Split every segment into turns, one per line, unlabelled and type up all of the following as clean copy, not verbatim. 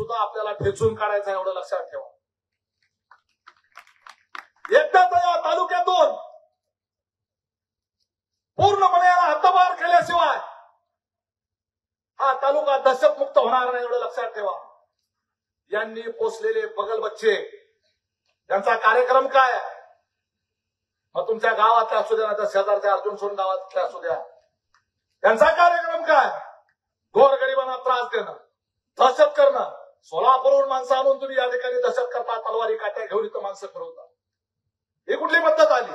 सुद्धा आपल्याला ठेचून काढायचा, एवढं लक्षात ठेवा. एकदा तर या तालुक्यातून पूर्णपणे याला हद्दपार केल्याशिवाय हा तालुका दहशतमुक्त होणार नाही, एवढं लक्षात ठेवा. यांनी पोचलेले बगल बच्चे त्यांचा कार्यक्रम काय आहे? मग तुमच्या गावातल्या असू द्या, ना शेजारच्या अर्जुन सोन गावातल्या असू द्या, त्यांचा कार्यक्रम काय? गोरगरिबांना त्रास देणं, दहशत करणं. सोलापूरहून माणसं आणून तुम्ही या ठिकाणी दहशत करता, तलवारी काट्या घेऊन इथं माणसं फिरवता. ही कुठली पद्धत आली?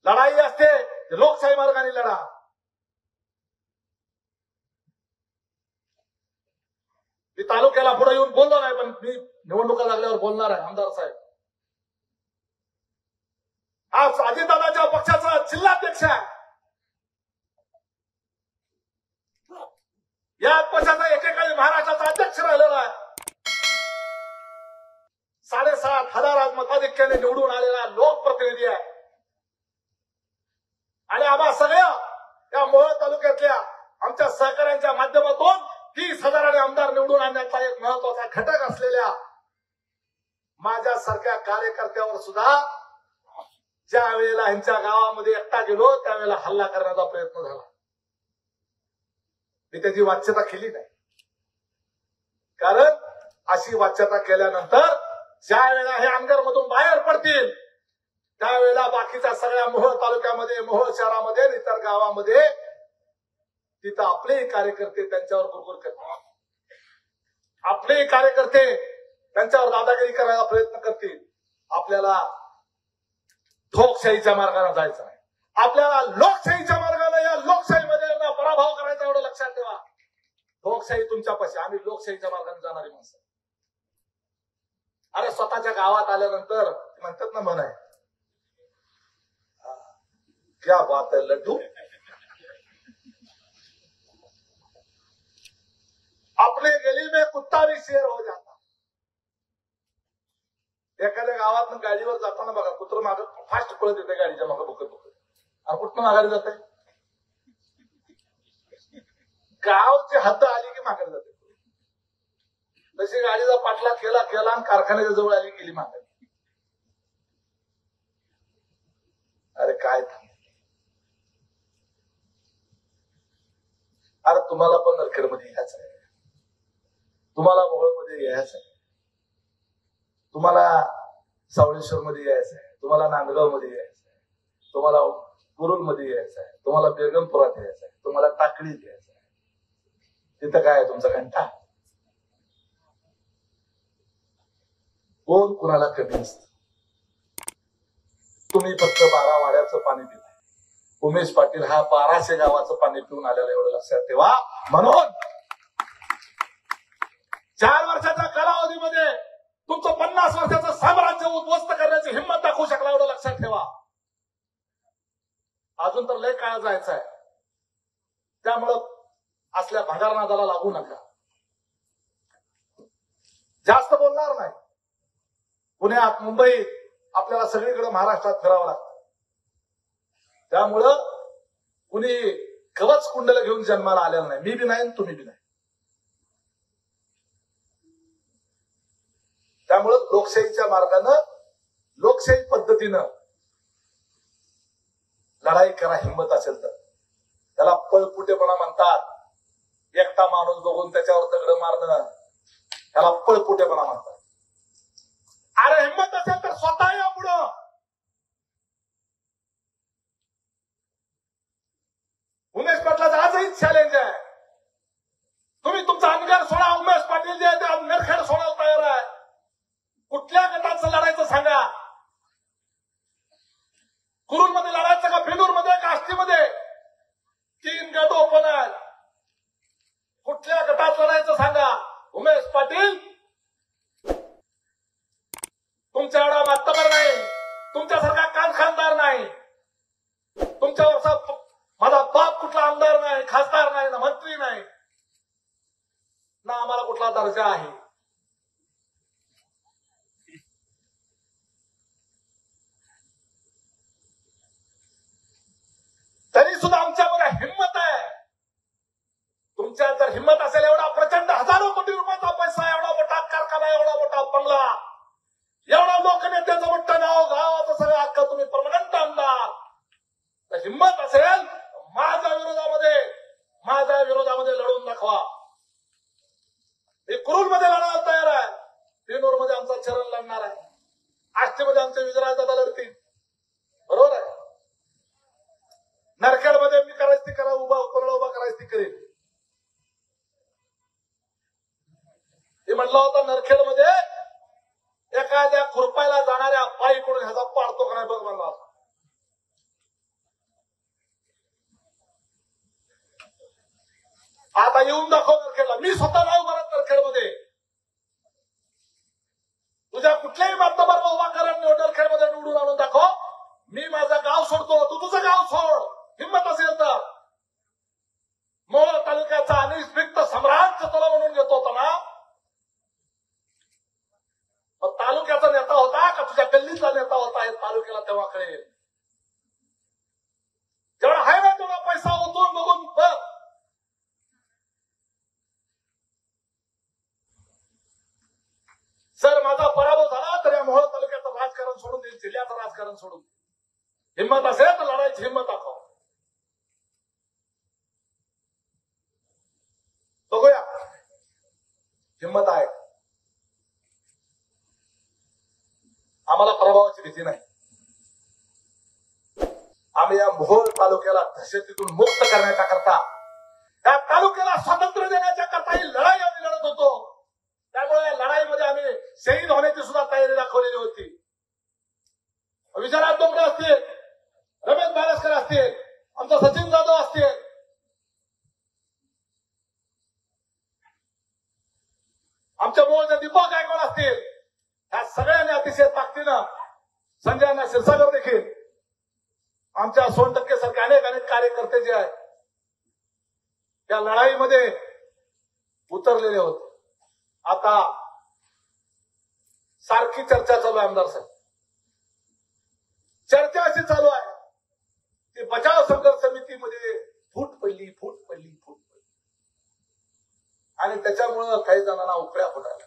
लढाई असते लोकशाही मार्गाने लढा. मी तालुक्याला पुढे येऊन बोललो नाही, पण मी निवडणुका लागल्यावर बोलणार आहे. आमदार साहेब, आज अजितदादाच्या पक्षाचा जिल्हाध्यक्ष आहे. या पक्षाचा एकेकाळी महाराष्ट्राचा अध्यक्ष राहिलेला आहे. 7,500 मताधिक्याने निवडून आलेला लोकप्रतिनिधी आहे. आणि आम्हा सगळ्या या मोहोळ तालुक्यातल्या आमच्या सहकाऱ्यांच्या माध्यमातून 30,000 आमदार निवडून आणण्याचा एक महत्वाचा घटक असलेल्या माझ्यासारख्या कार्यकर्त्यावर सुद्धा ज्या वेळेला यांच्या गावामध्ये एकटा गेलो त्यावेळेला हल्ला करण्याचा प्रयत्न झाला. मी त्याची वाच्यता केली नाही, कारण अशी वाच्यता केल्यानंतर ज्या वेळेला हे अंगरमधून बाहेर पडतील त्यावेळेला बाकीच्या सगळ्या मोहोळ तालुक्यामध्ये, मोहोळ शहरामध्ये, इतर गावामध्ये तिथं आपलेही कार्यकर्ते त्यांच्यावर गुरगुर करतील. आपलेही कार्यकर्ते त्यांच्यावर दादागिरी करायला प्रयत्न करतील. आपल्याला लोकशाहीच्या मार्गाने जायचं नाही. आपल्याला लोकशाहीच्या मार्गाने या लोकशाहीमध्ये पराभव करायचा, एवढं लक्षात ठेवा. लोकशाही तुमच्यापाशी, आम्ही लोकशाहीच्या मार्गाने जाणारी माणसं. अरे स्वतःच्या गावात आल्यानंतर म्हणतात ना, म्हण आहे क्या बात है लड्डू, अपने गली में कुत्ता भी शेर हो जाता. एखाद्या गावात गाडीवर जाताना बघा, कुत्र माग फास्ट पळत येते गाडीच्या मागे बघत बघत, आणि कुठं माघारी जाते? गावची हद्द आली की माघारी जाते. तशी गाडीचा पाठला केला आणि कारखान्याच्या जवळ आली गेली माघारी. अरे काय, अरे तुम्हाला पण नरखेडमध्ये यायचं आहे, तुम्हाला मोहोळमध्ये यायचं आहे, तुम्हाला सावळेश्वर मध्ये यायचं आहे, तुम्हाला नांदगाव मध्ये यायचं आहे, तुम्हाला कुरुल मध्ये यायचं आहे, तुम्हाला बेगमपुरात यायचं आहे, तुम्हाला टाकळीत यायचं आहे. तिथं काय आहे तुमचा घंटा? कोण कुणाला कमी नसतं. तुम्ही फक्त 12 वाड्याचं पाणी पिताय. उमेश पाटील हा 1200 गावाचं पाणी पिऊन आलेला, एवढं लक्षात ठेवा. म्हणून 4 वर्षाच्या कालावधीमध्ये तुमचं 50 वर्षाचं साम्राज्य उद्ध्वस्त करण्याची हिंमत दाखवू शकला, एवढं लक्षात ठेवा. अजून तर लय काळ जायचं आहे. त्यामुळं असल्या भंगारनादाला लागू नका. जास्त बोलणार नाही. पुण्यात, मुंबईत आपल्याला सगळीकडे महाराष्ट्रात फिरावं लागतं. त्यामुळं कुणी कवच कुंडल घेऊन जन्माला आलेलं नाही. मी बी नाही, तुम्ही बी नाही. त्यामुळं लोकशाहीच्या मार्गानं, लोकशाही पद्धतीनं लढाई करा, हिंमत असेल तर. त्याला पळपुटेपणा म्हणतात. एकटा माणूस बघून त्याच्यावर दगड मारणं, त्याला पळपुटेपणा म्हणतात. अरे हिंमत असेल तर स्वतः या पुढं. उमेश पाटलाचं आजही चॅलेंज आहे. तुम्ही तुमचा अनगर सोडा, उमेश पाटील जे ते नरखेड सोडायला तयार आहे. कुठल्या गटाचं लढायचं सांगा. कुरुलमध्ये लढायचं का, बेलूरमध्ये का, आष्टीमध्ये? 3 गट ओपन आहेत. कुठल्या गटात लढायचं सांगा. उमेश पाटील तुमच्या एवढा मातबर नाही, तुमच्यासारखा खानदार नाही, तुमच्यावरचा माझा बाप कुठला आमदार नाही, खासदार नाही, ना मंत्री नाही, ना आम्हाला कुठला दर्जा आहे. तरी सुद्धा आमच्यामध्ये हिंमत आहे. तुमच्या जर हिंमत असेल, एवढा प्रचंड हजारो कोटी रुपयाचा पैसा, एवढा मोठा हिंमत असेल माझ्या विरोधामध्ये लढून दाखवा. मी कुरुलमध्ये लढायला तयार आहे. बिनूरमध्ये आमचा चरण लढणार आहे. आष्टीमध्ये आमचे विजयराज दादा लढतील. बरोबर आहे. नरखेडमध्ये मी करायची ती करा, कोणाला उभा करायची ती करेल. मी म्हटलं होतं नरखेडमध्ये एखाद्या खुरपायला जाणाऱ्या पायीकडून ह्याचा पाडतो का नाही बघ म्हणला. आता येऊन दाखव नरखेडला. मी स्वतः नाही उभा राहत नरखेडमध्ये. तुझ्या कुठल्याही माध्यमावर उभा करा, नरखेडमध्ये निवडून आणून दाखव. मी माझं गाव सोडतो, तू तुझं गाव सोड. हिंमत असेल तर. मोहोळ तालुक्याचा अनिष्पिक्त सम्राट तुला म्हणून घेतो होता ना. मग तालुक्याचा नेता होता का तुझ्या गल्लीचा नेता होता हे तालुक्याला तेव्हा कळेल. जेवढा आहे ना तेवढा पैसा ओतून बघून बघ. जर माझा पराभव झाला तर या मोहोळ तालुक्याचं राजकारण सोडून देईल, जिल्ह्याचं राजकारण सोडून. हिंमत असेल तर लढायची हिंमत दाखव. बघूया हिंमत आहे. आम्हाला पराभवाची भीती नाही. आम्ही या मोहोळ तालुक्याला दहशतीतून मुक्त करण्याच्या करता, या तालुक्याला स्वातंत्र्य देण्याच्या करता ही लढाई आम्ही लढत होतो. त्यामुळे या लढाईमध्ये आम्ही शहीद होण्याची सुद्धा तयारी दाखवलेली होती. विजयराज डोंगरे असतील, रमेश बारसकर असतील, आमचा सचिन जाधव असतील, आमच्या मूळचे दीपक गायकवाड असतील, या सगळ्यांनी अतिशय ताकदीनं, संजय अण्णा क्षीरसागर देखील, आमच्या 16% सारखे अनेक कार्यकर्ते जे आहेत त्या लढाईमध्ये उतरलेले होते. आता सारखी चर्चा चालू आहे आमदार साहेब. चर्चा अशी चालू आहे की बचाव संघर्ष समितीमध्ये फूट पडली आणि त्याच्यामुळं काही जणांना उकळ्या फुटायला.